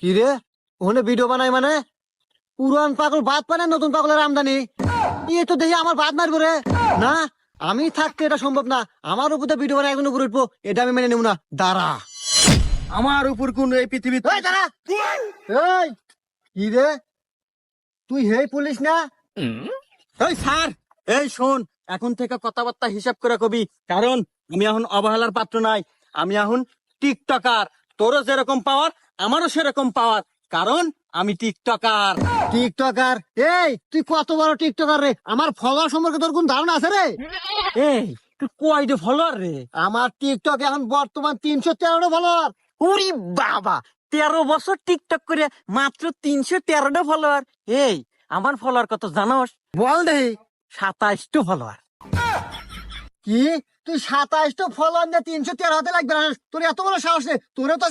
কি রে, ওখানে ভিডিও বানাই মানে পুরান পাগল বাদ পানে নতুন পাগলের আমদানি। এ তো দেখি আমার বাদ মারবো রে। না, আমি থাকতে এটা সম্ভব না। আমার উপর তো ভিডিও বানাই এখন উপর উঠবো, এটা আমি মেনে নেব না। দাঁড়া, আমার উপর কোন এই পৃথিবী এই দাঁড়া। এই কি রে, তুই হেই পুলিশ না? এই স্যার, এই শোন, এখন থেকে কথাবার্তা হিসাব করে কবি, কারণ আমি এখন অবহেলার পাত্র নাই। আমি এখন টিকটকার। তোরও যেরকম পাওয়ার আমারও সেরকম পাওয়ার, কারণ আমি টিকটকার। টিকটকার? এই তুই কত বড় টিকটকার রে? আমার ফলোয়ার সম্পর্কে তোর কোন ধারণা আছে রে? এই তুই কয়টা ফলোয়ার রে? আমার টিকটক এখন বর্তমান 313টা ফলোয়ার। ওরে বাবা, 13 বছর টিকটক করে মাত্র 313টা ফলোয়ার। এই আমার ফলোয়ার কত জানোস? বল দেহি। 27টা ফলোয়ার। কি, তুই 27টা ফলোয়ার নিয়ে 313 হতে লাগবে না? তোর এত বড় সাহস নেই? তোরে তো